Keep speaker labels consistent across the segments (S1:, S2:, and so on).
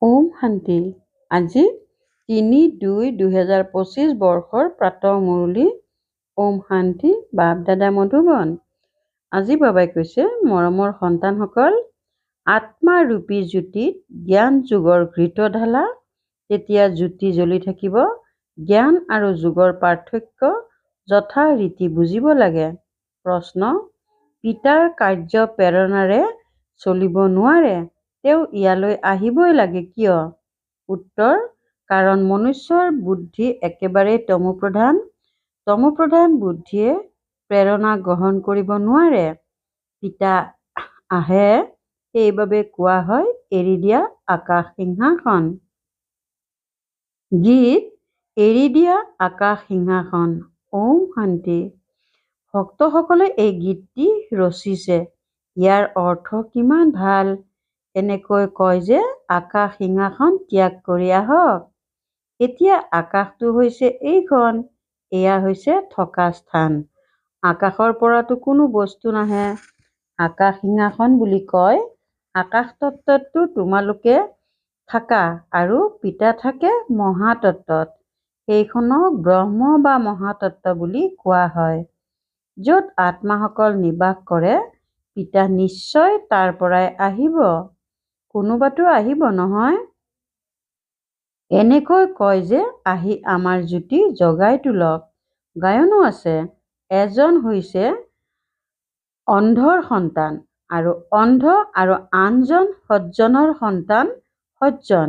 S1: ওম শান্তি। আজি ৩-২-২০২৫ বৰ্ষৰ প্ৰাতঃ মুৰলী। ওম শান্তি। বাপ দাদা মধুবন। আজি বাবাই কৈছে, মৰমৰ সন্তানসকল, আত্মাৰূপী জ্যোতিত জ্ঞান যোগৰ ঘৃত ঢালা, তেতিয়া জ্যোতি জ্বলি থাকিব। জ্ঞান আৰু যোগৰ পাৰ্থক্য যথা ৰীতি বুজিব লাগে। প্ৰশ্ন: পিতাৰ কাৰ্য প্ৰেৰণাৰে চলিব নোৱাৰে, তেওঁ ইয়ালৈ আহিবই লাগে কিয়? উত্তৰ: কাৰণ মনুষ্যৰ বুদ্ধি একেবাৰেই তমোপ্ৰধান। তমোপ্ৰধান বুদ্ধিয়ে প্ৰেৰণা গ্ৰহণ কৰিব নোৱাৰে। পিতা আহে, সেইবাবে কোৱা হয় এৰি দিয়া আকাশ সিংহাসন। গীত এৰি দিয়া আকাশ সিংহাসন। ওম শান্তি। ভক্তসকলে এই গীতটি ৰচিছে। ইয়াৰ অৰ্থ কিমান ভাল। এনেকৈ কয় যে আকাশ সিংহাসন ত্যাগ কৰি আহক। এতিয়া আকাশটো হৈছে এইখন, এয়া হৈছে থকা স্থান। আকাশৰ পৰাতো কোনো বস্তু নাহে। আকাশ সিংহাসন বুলি কয় আকাশ তত্ত্বতো তোমালোকে থাকা আৰু পিতা থাকে মহাতত্ত্বত। সেইখনক ব্ৰহ্ম বা মহাতত্ত্ব বুলি কোৱা হয়। য'ত আত্মাসকল নিবাস কৰে, পিতা নিশ্চয় তাৰ পৰাই আহিব। কোনোবাতো আহিব নহয়। এনেকৈ কয় যে আহি আমাৰ জ্যোতি জগাই তোলক। গায়নো আছে, এজন হৈছে অন্ধৰ সন্তান আৰু অন্ধ আৰু আনজন সজ্জনৰ সন্তান সজ্জন।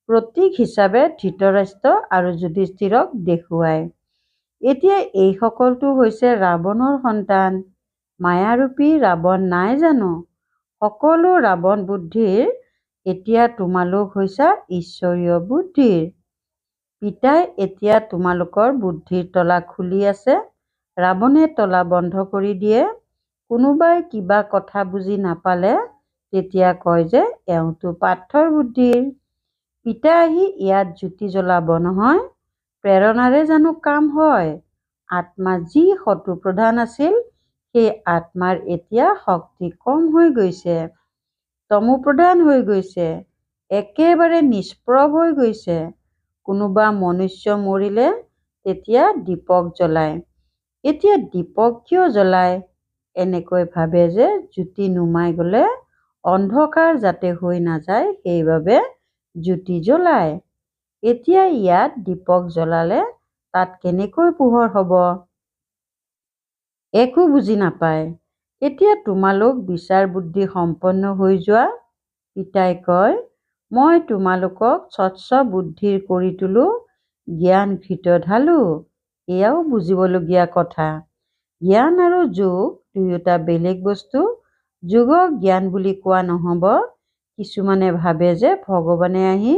S1: প্ৰতীক হিচাপে ধৃতৰাষ্ট্ৰ আৰু যুধিষ্ঠিৰক দেখুৱায়। এতিয়া এইসকলটো হৈছে ৰাৱণৰ সন্তান। মায়াৰূপী ৰাৱণ নাই জানো? সকলো ৰাৱণ বুদ্ধিৰ। এতিয়া তোমালোক হৈছা ঈশ্বৰীয় বুদ্ধিৰ। পিতাই এতিয়া তোমালোকৰ বুদ্ধিৰ তলা খুলি আছে। ৰাৱণে তলা বন্ধ কৰি দিয়ে। কোনোবাই কিবা কথা বুজি নাপালে তেতিয়া কয় যে এওঁটো পাথৰ বুদ্ধিৰ। পিতা আহি ইয়াত জ্যোতি জ্বলাব নহয়। প্ৰেৰণাৰে জানো কাম হয়? আত্মা যি শত্ৰুপ্ৰধান আছিল, সেই আত্মাৰ এতিয়া শক্তি কম হৈ গৈছে, তমোপ্ৰধান হৈ গৈছে, একেবাৰে নিষ্প্ৰভ হৈ গৈছে। কোনোবা মনুষ্য মৰিলে তেতিয়া দীপক জ্বলায়। এতিয়া দীপক কিয় জ্বলায়? এনেকৈ ভাবে যে জ্যোতি নুমাই গলে অন্ধকাৰ যাতে হৈ নাযায়, সেইবাবে জ্যোতি জ্বলায়। এতিয়া ইয়াত দীপক জ্বলালে তাত কেনেকৈ পোহৰ হ'ব? একো বুজি নাপায়। এতিয়া তোমালোক বিচাৰ বুদ্ধি সম্পন্ন হৈ যোৱা। পিতাই কয়, মই তোমালোকক স্বচ্ছ বুদ্ধিৰ কৰি তোলো, জ্ঞান ঘৃত ঢালো। এয়াও বুজিবলগীয়া কথা। জ্ঞান আৰু যোগ দুয়োটা বেলেগ বস্তু। যোগক জ্ঞান বুলি কোৱা নহ'ব। কিছুমানে ভাবে যে ভগৱানে আহি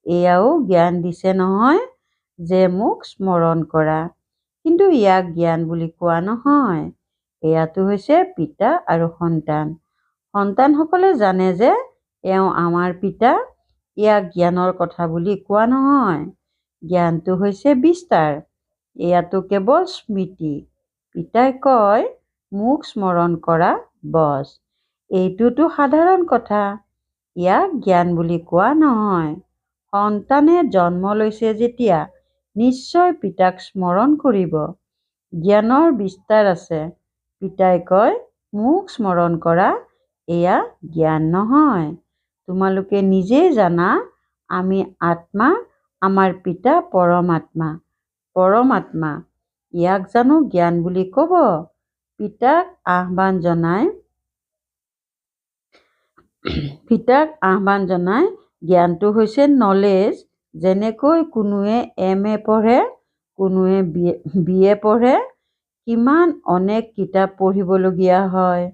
S1: এয়াও জ্ঞান দিছে নহয় যে মোক স্মৰণ কৰা, কিন্তু ইয়াক জ্ঞান বুলি কোৱা নহয়। এয়াটো হৈছে পিতা আৰু সন্তান। সন্তানসকলে জানে যে এওঁ আমাৰ পিতা। ইয়াক জ্ঞানৰ কথা বুলি কোৱা নহয়। জ্ঞানটো হৈছে বিস্তাৰ। এয়াতো কেৱল স্মৃতি। পিতাই কয় মোক স্মৰণ কৰা বছ। এইটোতো সাধাৰণ কথা। ইয়াক জ্ঞান বুলি কোৱা নহয়। সন্তানে জন্ম লৈছে যেতিয়া নিশ্চয় পিতাক স্মৰণ কৰিব। জ্ঞানৰ বিস্তাৰ আছে। পিতাই কয় মোক স্মৰণ কৰা, এয়া জ্ঞান নহয়। তোমালোকে নিজেই জানা আমি আত্মা, আমাৰ পিতা পৰমাত্মা। পৰমাত্মা, ইয়াক জানো জ্ঞান বুলি ক'ব? পিতাক আহ্বান জনাই জ্ঞানটো হৈছে নলেজ। যেনেকৈ কোনোৱে MA পঢ়ে, কোনোৱে BA পঢ়ে, কিমান অনেক কিতাপ পঢ়িবলগীয়া হয়।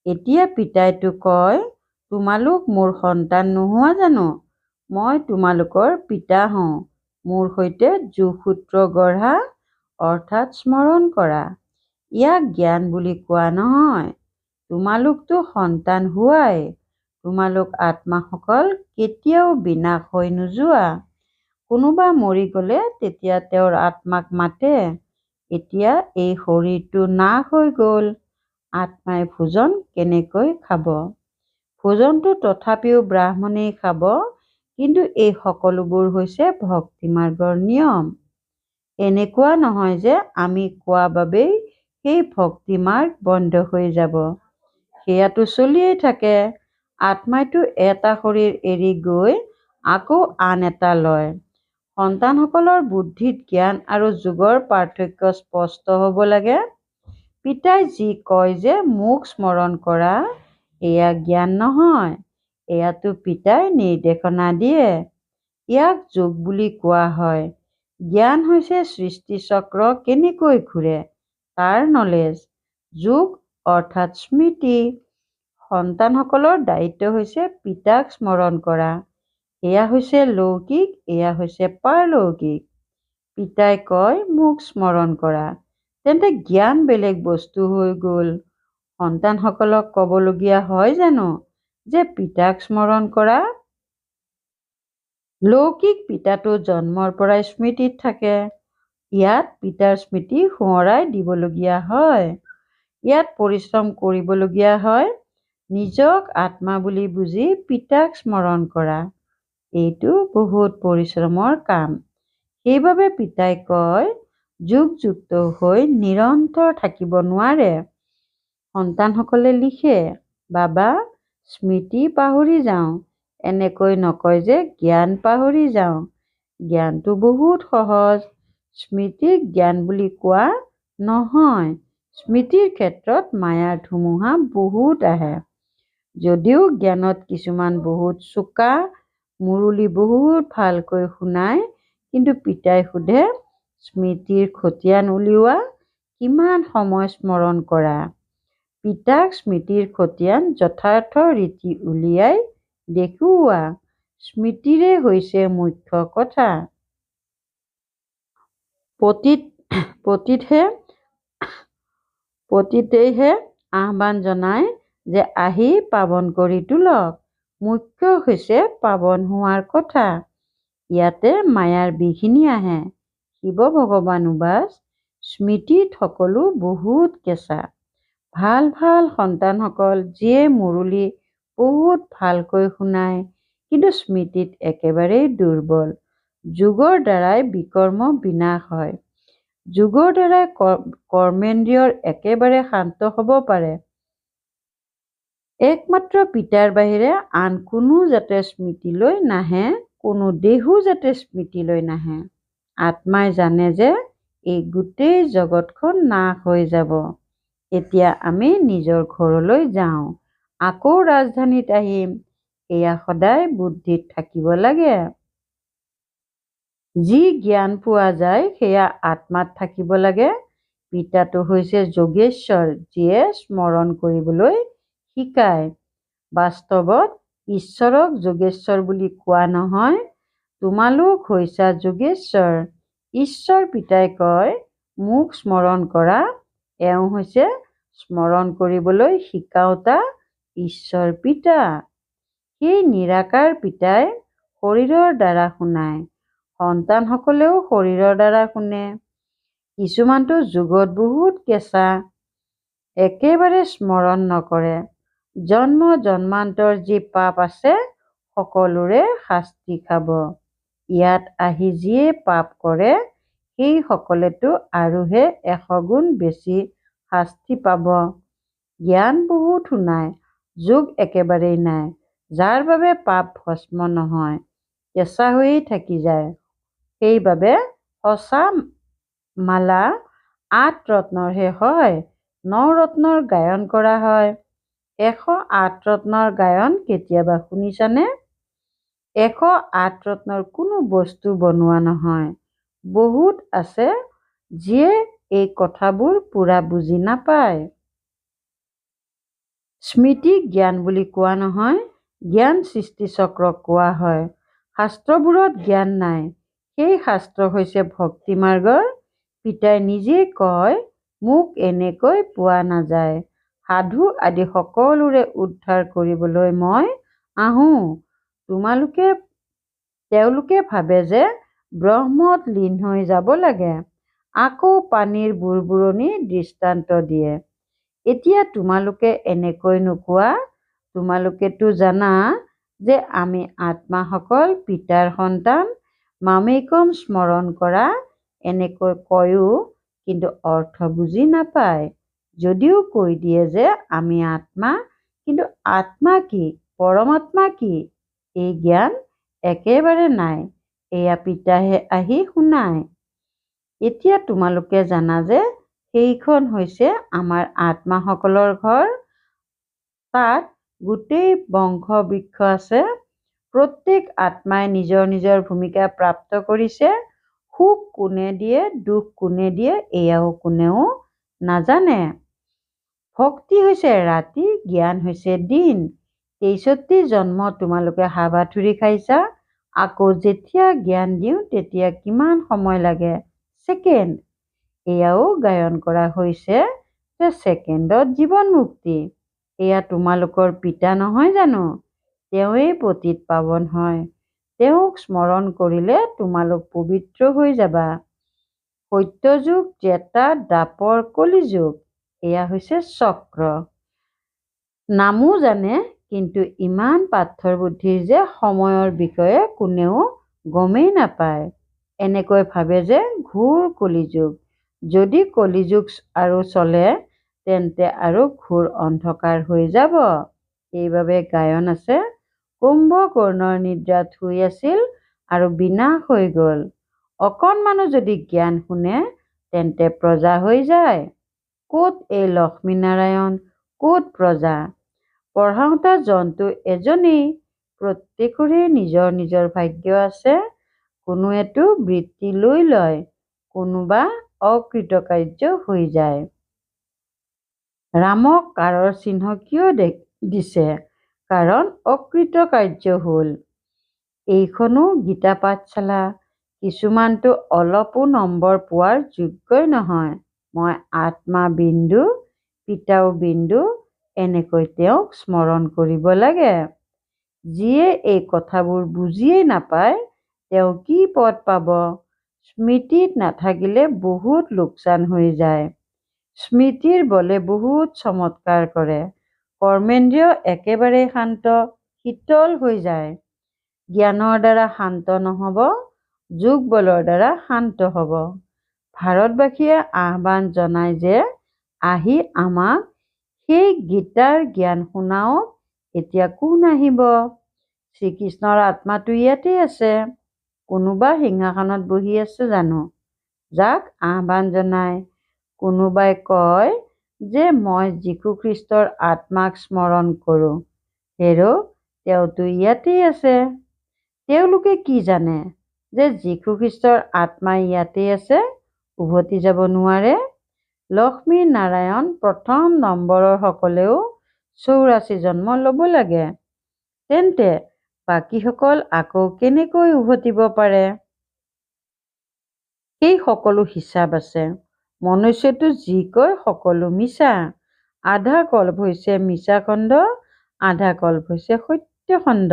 S1: এতিয়া পিতাইতো কয় তোমালোক মোৰ সন্তান নোহোৱা জানো? মই তোমালোকৰ পিতা হওঁ। মোৰ সৈতে যোগসূত্ৰ গঢ়া, অৰ্থাৎ স্মৰণ কৰা। ইয়াক জ্ঞান বুলি কোৱা নহয়। তোমালোকতো সন্তান হোৱাই। তোমালোক আত্মাসকল কেতিয়াও বিনাশ হৈ নোযোৱা। কোনোবা মৰি গলে তেতিয়া তেওঁৰ আত্মাক মাতে। এতিয়া এই শৰীৰটো নাশ হৈ গল, আত্মাই ভোজন কেনেকৈ খাব? ভোজনটো তথাপিও ব্ৰাহ্মণেই খাব, কিন্তু এই সকলোবোৰ হৈছে ভক্তি মাৰ্গৰ নিয়ম। এনেকুৱা নহয় যে আমি কোৱা বাবেই সেই ভক্তি মাৰ্গ বন্ধ হৈ যাব। সেয়াটো চলিয়েই থাকে। আত্মাইটো এটা শৰীৰ এৰি গৈ আকৌ আন এটা লয়। সন্তানসকলৰ বুদ্ধিত জ্ঞান আৰু যোগৰ পাৰ্থক্য স্পষ্ট হ'ব লাগে। পিতাই যি কয় যে মোক স্মৰণ কৰা, এয়া জ্ঞান নহয়, এয়াতো পিতাই নিৰ্দেশনা দিয়ে। ইয়াক যোগ বুলি কোৱা হয়। জ্ঞান হৈছে সৃষ্টি চক্ৰ কেনেকৈ ঘূৰে তাৰ নলেজ। যোগ অৰ্থাৎ স্মৃতি। সন্তানসকলৰ দায়িত্ব হৈছে পিতাক স্মৰণ কৰা। এয়া হৈছে লৌকিক, এয়া হৈছে পাৰলৌকিক। পিতাই কয় মোক স্মৰণ কৰা, তেন্তে জ্ঞান বেলেগ বস্তু হৈ গ'ল। সন্তানসকলক ক'বলগীয়া হয় জানো যে পিতাক স্মৰণ কৰা? লৌকিক পিতাটো জন্মৰ পৰাই স্মৃতিত থাকে। ইয়াত পিতাৰ স্মৃতি সোঁৱৰাই দিবলগীয়া হয়। ইয়াত পৰিশ্ৰম কৰিবলগীয়া হয়। নিজক আত্মা বুলি বুজি পিতাক স্মৰণ কৰা। এইটো বহুত পৰিশ্ৰমৰ কাম। সেইবাবে পিতাই কয় যুগযুক্ত হৈ নিৰন্তৰ থাকিব নোৱাৰে। সন্তানসকলে লিখে, বাবা, স্মৃতি পাহৰি যাওঁ। এনেকৈ নকয় যে জ্ঞান পাহৰি যাওঁ। জ্ঞানটো বহুত সহজ। স্মৃতিক জ্ঞান বুলি কোৱা নহয়। স্মৃতিৰ ক্ষেত্ৰত মায়াৰ ধুমুহা বহুত আহে। যদিও জ্ঞানত কিছুমান বহুত চোকা, মুৰলি বহুত ভালকৈ শুনায়, কিন্তু পিতাই সোধে স্মৃতিৰ খতিয়ান উলিওৱা, কিমান সময় স্মৰণ কৰা। পিতাক স্মৃতিৰ খতিয়ান যথাৰ্থ ৰীতি উলিয়াই দেখুওৱা। স্মৃতিৰে হৈছে মুখ্য কথা। পতিতেইহে আহ্বান জনায় যে আহি পাৱন কৰি তোলক। মুখ্য হৈছে পাৱন হোৱাৰ কথা। ইয়াতে মায়াৰ বিঘিনি আহে। শিৱ ভগৱান উবাচ, স্মৃতিত সকলো বহুত কেঁচা। ভাল ভাল সন্তানসকল যিয়ে মুৰলি বহুত ভালকৈ শুনায়, কিন্তু স্মৃতিত একেবাৰেই দুৰ্বল। যোগৰ দ্বাৰাই বিকৰ্ম বিনাশ হয়। যোগৰ দ্বাৰাই কৰ্মেন্দ্ৰিয়ৰ একেবাৰে শান্ত হ'ব পাৰে। একমাত্ৰ পিতাৰ বাহিৰে আন কোনো যাতে স্মৃতিলৈ নাহে, কোনো দেহো যাতে স্মৃতিলৈ নাহে। আত্মাই জানে যে এই গোটেই জগতখন নাশ হৈ যাব। এতিয়া আমি নিজৰ ঘৰলৈ যাওঁ, আকৌ ৰাজধানীত আহিম। এয়া সদায় বুদ্ধিত থাকিব লাগে। যি জ্ঞান পোৱা যায় সেয়া আত্মাত থাকিব লাগে। পিতাটো হৈছে যোগেশ্বৰ, যিয়ে স্মৰণ কৰিবলৈ শিকায়। বাস্তৱত ঈশ্বৰক যোগেশ্বৰ বুলি কোৱা নহয়। তোমালোক হৈছা যোগেশ্বৰ। ঈশ্বৰ পিতাই কয় মোক স্মৰণ কৰা। এওঁ হৈছে স্মৰণ কৰিবলৈ শিকাওঁতা ঈশ্বৰ পিতা। সেই নিৰাকাৰ পিতাই শৰীৰৰ দ্বাৰা শুনায়। সন্তানসকলেও শৰীৰৰ দ্বাৰা শুনে। কিছুমানটো যোগত বহুত কেঁচা, একেবাৰে স্মৰণ নকৰে। জন্ম জন্মান্তৰ যি পাপ আছে সকলোৰে শাস্তি খাব। ইয়াত আহি যিয়ে পাপ কৰে সেই সকলেতো আৰুহে 100 গুণ বেছি শাস্তি পাব। জ্ঞান বহুত শুনায়, যোগ একেবাৰেই নাই, যাৰ বাবে পাপ ভস্ম নহয়, কেঁচা হৈয়েই থাকি যায়। সেইবাবে সঁচা মালা 8 ৰত্নৰহে হয়, 9 ৰত্নৰ গায়ন কৰা হয়। 108 ৰত্নৰ গায়ন কেতিয়াবা শুনিছানে? 108 ৰত্নৰ কোনো বস্তু বনোৱা নহয়। বহুত আছে যিয়ে এই কথাবোৰ পুৰা বুজি নাপায়। স্মৃতিক জ্ঞান বুলি কোৱা নহয়, জ্ঞান সৃষ্টি চক্ৰক কোৱা হয়। শাস্ত্ৰবোৰত জ্ঞান নাই। সেই শাস্ত্ৰ হৈছে ভক্তি মাৰ্গৰ। পিতাই নিজে কয় মোক এনেকৈ পোৱা নাযায়। সাধু আদি সকলোৰে উদ্ধাৰ কৰিবলৈ মই আহোঁ। তেওঁলোকে ভাবে যে ব্ৰহ্মত লীন হৈ যাব লাগে। আকৌ পানীৰ বুৰবুৰণি দৃষ্টান্ত দিয়ে। এতিয়া তোমালোকে এনেকৈ নোকোৱা। তোমালোকেতো জানা যে আমি আত্মাসকল পিতাৰ সন্তান, মামেকম স্মৰণ কৰা এনেকৈ কয়ো, কিন্তু অৰ্থ বুজি নাপায়। যদিও কৈ দিয়ে যে আমি আত্মা, কিন্তু আত্মা কি, পৰমাত্মা কি, এই জ্ঞান একেবাৰে নাই। এয়া পিতাহে আহি শুনায়। এতিয়া তোমালোকে জানা যে সেইখন হৈছে আমাৰ আত্মাসকলৰ ঘৰ। তাত গোটেই বংশ বৃক্ষ আছে। প্ৰত্যেক আত্মাই নিজৰ নিজৰ ভূমিকা প্ৰাপ্ত কৰিছে। সুখ কোনে দিয়ে, দুখ কোনে দিয়ে, এয়াও কোনেও নাজানে। ভক্তি হৈছে ৰাতি, জ্ঞান হৈছে দিন। 63টি জন্ম তোমালোকে হাবাথুৰি খাইছা। আকৌ যেতিয়া জ্ঞান দিওঁ তেতিয়া কিমান সময় লাগে? ছেকেণ্ড। এয়াও গায়ন কৰা হৈছে যে ছেকেণ্ডত জীৱন মুক্তি। এয়া তোমালোকৰ পিতা নহয় জানো? তেওঁৱেই পতিত পাৱন হয়। তেওঁক স্মৰণ কৰিলে তোমালোক পবিত্ৰ হৈ যাবা। সত্যযুগ, ত্ৰেতা, দ্বাপৰ, কলিযুগ, এয়া হৈছে চক্ৰ। নামো জানে, কিন্তু ইমান পাথৰ বুদ্ধিৰ যে সময়ৰ বিষয়ে কোনেও গমেই নাপায়। এনেকৈ ভাবে যে ঘোৰ কলিযুগ। যদি কলিযুগ আৰু চলে তেন্তে আৰু ঘোৰ অন্ধকাৰ হৈ যাব। এইবাবে গায়ন আছে, কুম্ভকৰ্ণৰ নিদ্ৰাত শুই আছিল আৰু বিনাশ হৈ গল। অকণমানো যদি জ্ঞান শুনে তেন্তে প্ৰজা হৈ যায়। ক'ত এই লক্ষ্মীনাৰায়ণ, ক'ত প্ৰজা? পঢ়াওঁতা জন্তু এজনেই। প্ৰত্যেকৰে নিজৰ নিজৰ ভাগ্য আছে। কোনোৱেতো বৃত্তি লৈ লয়, কোনোবা অকৃতকাৰ্য হৈ যায়। ৰামক কাঁড়ৰ চিহ্ন কিয় দিছে? কাৰণ অকৃতকাৰ্য হ'ল। এইখনো গীতা পাঠশালা। কিছুমানতো অলপো নম্বৰ পোৱাৰ যোগ্যই নহয়। মই আত্মা বিন্দু, পিতাও বিন্দু, এনেকৈ তেওঁক স্মৰণ কৰিব লাগে। যিয়ে এই কথাবোৰ বুজিয়েই নাপায় তেওঁ কি পদ পাব? স্মৃতিত নাথাকিলে বহুত লোকচান হৈ যায়। স্মৃতিৰ বলে বহুত চমৎকাৰ কৰে। কৰ্মেন্দ্ৰিয় একেবাৰে শান্ত, শীতল হৈ যায়। জ্ঞানৰ দ্বাৰা শান্ত নহ'ব, যোগ বলৰ দ্বাৰা শান্ত হ'ব। ভাৰতবাসীয়ে আহ্বান জনায় যে আহি আমাক সেই গীতাৰ জ্ঞান শুনাওক। এতিয়া কোন আহিব? শ্ৰীকৃষ্ণৰ আত্মাটো ইয়াতে আছে। কোনোবা সিংহাসনত বহি আছে জানো? যাক আহ্বান জনায়। কোনোবাই কয় যে মই যীশুখ্ৰীষ্টৰ আত্মাক স্মৰণ কৰোঁ। হেৰ', তেওঁতো ইয়াতেই আছে। তেওঁলোকে কি জানে যে যীশুখ্ৰীষ্টৰ আত্মা ইয়াতেই আছে, উভতি যাব নোৱাৰে? লক্ষ্মী নাৰায়ণ প্ৰথম নম্বৰৰ সকলেও 84 জন্ম ল'ব লাগে। তেন্তে বাকীসকল আকৌ কেনেকৈ উভতিব পাৰে? সেই সকলো হিচাপ আছে। মনুষ্যটো যি কয় সকলো মিছা। আধা কল্প হৈছে মিছা খণ্ড, আধা কল্প হৈছে সত্য খণ্ড।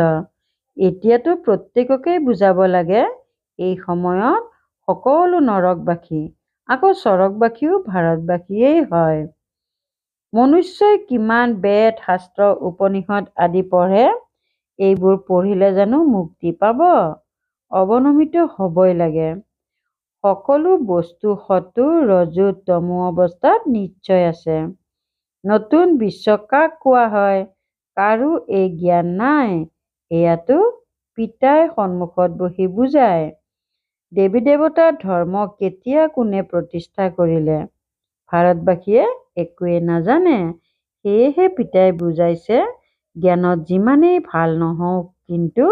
S1: এতিয়াতো প্ৰত্যেককেই বুজাব লাগে এই সময়ত সকলো নৰকবাসী, আকৌ স্বৰ্গবাসীও ভাৰতবাসীয়েই হয়। মনুষ্যই কিমান বেদ, শাস্ত্ৰ, উপনিষদ আদি পঢ়ে, এইবোৰ পঢ়িলে জানো মুক্তি পাব? অৱনমিত হ'বই লাগে। সকলো বস্তু সত্ত্ব, ৰজু, তমো অৱস্থাত নিশ্চয় আছে। নতুন বিশ্ব কাক কোৱা হয়? কাৰো এই জ্ঞান নাই। এয়াতো পিতাই সন্মুখত বহি বুজায়। দেৱী দেৱতাৰ ধৰ্ম কেতিয়া কোনে প্ৰতিষ্ঠা কৰিলে? ভাৰতবাসীয়ে একোৱে নাজানে। সেয়েহে পিতাই বুজাইছে, জ্ঞানত যিমানেই ভাল নহওক কিন্তু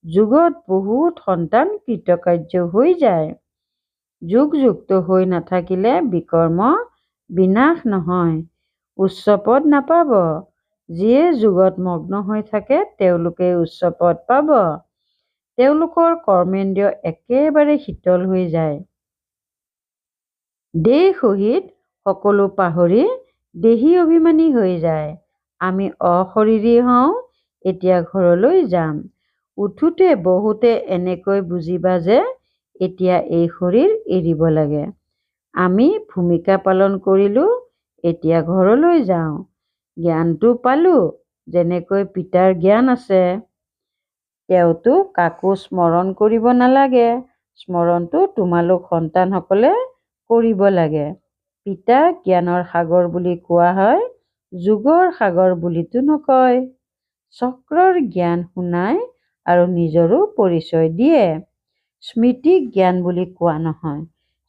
S1: যুগত বহুত সন্তান কৃতকাৰ্য হৈ যায়। যুগযুক্ত হৈ নাথাকিলে বিকৰ্ম বিনাশ নহয়, উচ্চ পদ নাপাব। যিয়ে যুগত মগ্ন হৈ থাকে তেওঁলোকে উচ্চ পদ পাব। তেওঁলোকৰ কৰ্মেন্দ্ৰিয় একেবাৰে শীতল হৈ যায়। দেহ সহিত সকলো পাহৰি দেহী অভিমানী হৈ যায়। আমি অশৰীৰী হওঁ, এতিয়া ঘৰলৈ যাম। উঠোতে বহোতে এনেকৈ বুজিবা যে এতিয়া এই শৰীৰ এৰিব লাগে। আমি ভূমিকা পালন কৰিলো, এতিয়া ঘৰলৈ যাওঁ। জ্ঞানটো পালো, যেনেকৈ পিতাৰ জ্ঞান আছে। তেওঁতো কাকো স্মৰণ কৰিব নালাগে। স্মৰণটো তোমালোক সন্তানসকলে কৰিব লাগে। পিতাক জ্ঞানৰ সাগৰ বুলি কোৱা হয়, যুগৰ সাগৰ বুলিতো নকয়। চক্ৰৰ জ্ঞান শুনাই আৰু নিজৰো পৰিচয় দিয়ে। স্মৃতিক জ্ঞান বুলি কোৱা নহয়।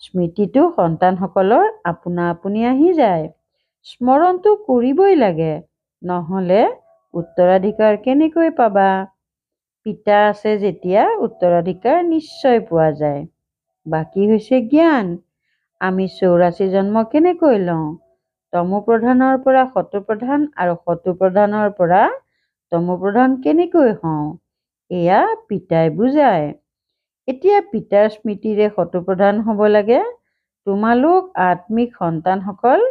S1: স্মৃতিটো সন্তানসকলৰ আপোনা আপুনি আহি যায়। স্মৰণটো কৰিবই লাগে, নহ'লে উত্তৰাধিকাৰ কেনেকৈ পাবা? পিতা আছে যেতিয়া উত্তৰাধিকাৰ নিশ্চয় পোৱা যায়। বাকী হৈছে জ্ঞান। আমি 84 জন্ম কেনেকৈ লওঁ? তমোপ্ৰধানৰ পৰা সতোপ্ৰধান আৰু সতোপ্ৰধানৰ পৰা তমোপ্ৰধান কেনেকৈ হওঁ? এয়া পিতাই বুজায়। এতিয়া পিতাৰ স্মৃতিৰে সতোপ্ৰধান হ'ব লাগে। তোমালোক আত্মিক সন্তানসকল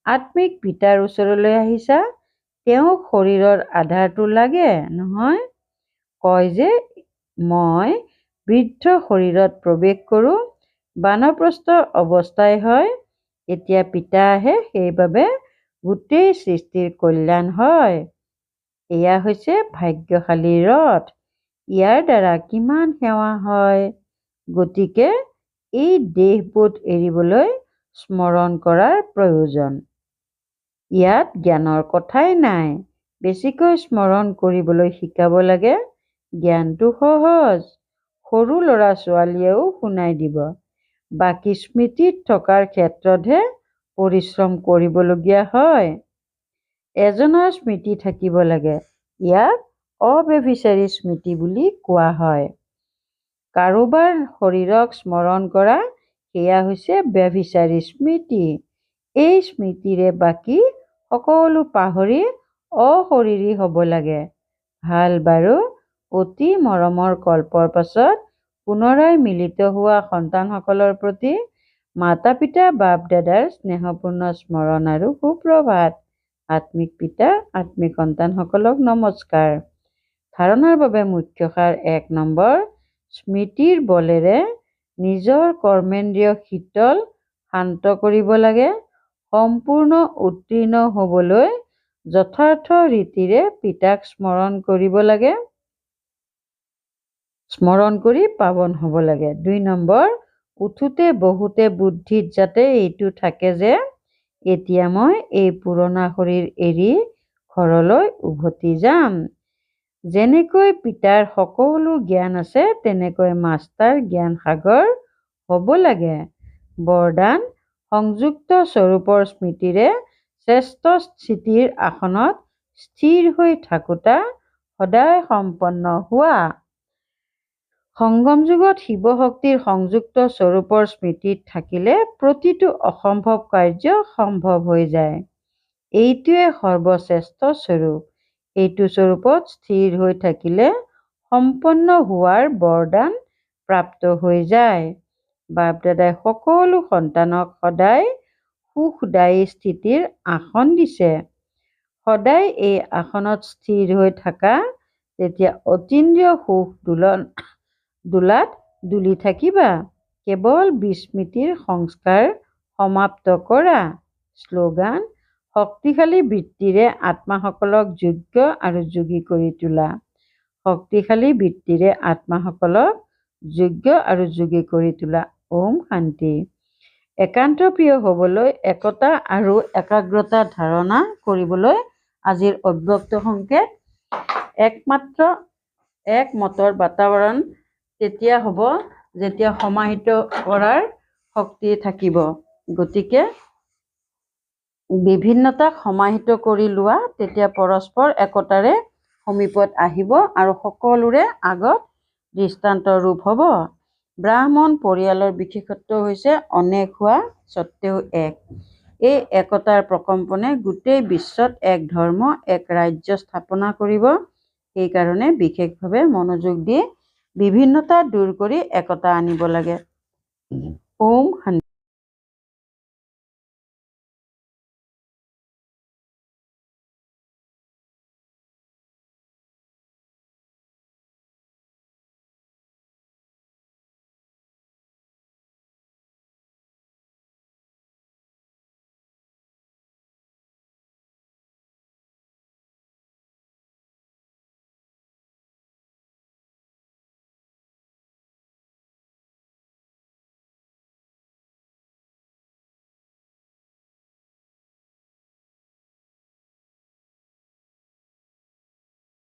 S1: আত্মিক পিতাৰ ওচৰলৈ আহিছা। তেওঁক শৰীৰৰ আধাৰটো লাগে নহয়। কয় যে মই বৃদ্ধ শৰীৰত প্ৰৱেশ কৰোঁ, বানপ্ৰস্থৰ অৱস্থাই হয়। এতিয়া পিতা আহে, সেইবাবে গোটেই সৃষ্টিৰ কল্যাণ হয়। এয়া হৈছে ভাগ্যশালী ৰথ। ইয়াৰ দ্বাৰা কিমান সেৱা হয়। গতিকে এই দেহবোধ এৰিবলৈ স্মৰণ কৰাৰ প্ৰয়োজন। ইয়াত জ্ঞানৰ কথাই নাই। বেছিকৈ স্মৰণ কৰিবলৈ শিকাব লাগে। জ্ঞানটো সহজ, সৰু ল'ৰা-ছোৱালীয়েও শুনাই দিব। বাকী স্মৃতিত থকাৰ ক্ষেত্ৰতহে পৰিশ্ৰম কৰিবলগীয়া হয়। এজনৰ স্মৃতি থাকিব লাগে। ইয়াক অব্যভিচাৰী স্মৃতি বুলি কোৱা হয়। কাৰোবাৰ শৰীৰক স্মৰণ কৰা, সেয়া হৈছে ব্যভিচাৰী স্মৃতি। এই স্মৃতিৰে বাকী সকলো পাহৰি অশৰীৰী হ'ব লাগে। ভাল বাৰু, অতি মৰমৰ কল্পৰ পাছত পুনৰাই মিলিত হোৱা সন্তানসকলৰ প্ৰতি মাতা-পিতা, বাপ-দাদাৰ স্নেহপূৰ্ণ স্মৰণ আৰু সুপ্ৰভাত। আত্মিক পিতা, আত্মিক সন্তানসকলক নমস্কাৰ। ধাৰণাৰ বাবে মুখ্য সাৰ 1 নম্বৰ, স্মৃতিৰ বলেৰে নিজৰ কৰ্মেন্দ্ৰিয় শীতল, শান্ত কৰিব লাগে। সম্পূৰ্ণ উত্তীৰ্ণ হ'বলৈ যথাৰ্থ ৰীতিৰে পিতাক স্মৰণ কৰিব লাগে। স্মৰণ কৰি পাৱন হ'ব লাগে। 2 নম্বৰ, উঠোতে বহুতে বুদ্ধিত যাতে এইটো থাকে যে এতিয়া মই এই পুৰণা শৰীৰ এৰি ঘৰলৈ উভতি যাম। যেনেকৈ পিতাৰ সকলো জ্ঞান আছে, তেনেকৈ মাষ্টাৰ জ্ঞান সাগৰ হ'ব লাগে। বৰদান, সংযুক্ত স্বৰূপৰ স্মৃতিৰে শ্ৰেষ্ঠ স্থিতিৰ আসনত স্থিৰ হৈ থাকোঁতা সদায় সম্পন্ন হোৱা। সংগম যুগত শিৱ শক্তিৰ সংযুক্ত স্বৰূপৰ স্মৃতিত থাকিলে প্ৰতিটো অসম্ভৱ কাৰ্য সম্ভৱ হৈ যায়। এইটোৱে সৰ্বশ্ৰেষ্ঠ স্বৰূপ। এইটো স্বৰূপত স্থিৰ হৈ থাকিলে সম্পন্ন হোৱাৰ বৰদান প্ৰাপ্ত হৈ যায়। বাপ-দাদাই সকলো সন্তানক সদায় সুখদায়ী স্থিতিৰ আসন দিছে। সদায় এই আসনত স্থিৰ হৈ থাকা, তেতিয়া অতীন্দ্ৰিয় সুখ দোলাত দুলি থাকিবা। কেৱল বিস্মৃতিৰ সংস্কাৰ সমাপ্ত কৰা। শ্লোগান, শক্তিশালী বৃত্তিৰে আত্মাসকলক যোগ্য আৰু যোগী কৰি তোলা। শক্তিশালী বৃত্তিৰে আত্মাসকলক যোগ্য আৰু যোগী কৰি তোলা। ওম শান্তি। একান্ত প্ৰিয় হ'বলৈ, একতা আৰু একাগ্ৰতা ধাৰণা কৰিবলৈ আজিৰ অব্যক্ত সংকেত একমাত্ৰ একমতৰ বাতাৱৰণ তেতিয়া হ'ব যেতিয়া সমাহিত কৰাৰ শক্তি থাকিব। গতিকে বিভিন্নতাক সমাহিত কৰি লোৱা, তেতিয়া পৰস্পৰ একতাৰে সমীপত আহিব আৰু সকলোৰে আগত দৃষ্টান্ত ৰূপ হ'ব। ব্ৰাহ্মণ পৰিয়ালৰ বিশেষত্ব হৈছে অনেক হোৱা স্বত্বেও এক। এই একতাৰ প্ৰকম্পনে গোটেই বিশ্বত এক ধৰ্ম, এক ৰাজ্য স্থাপনা কৰিব। সেইকাৰণে বিশেষভাৱে মনোযোগ দি বিভিন্নতা দূৰ কৰি একতা আনিব লাগে। ওম শান্তি।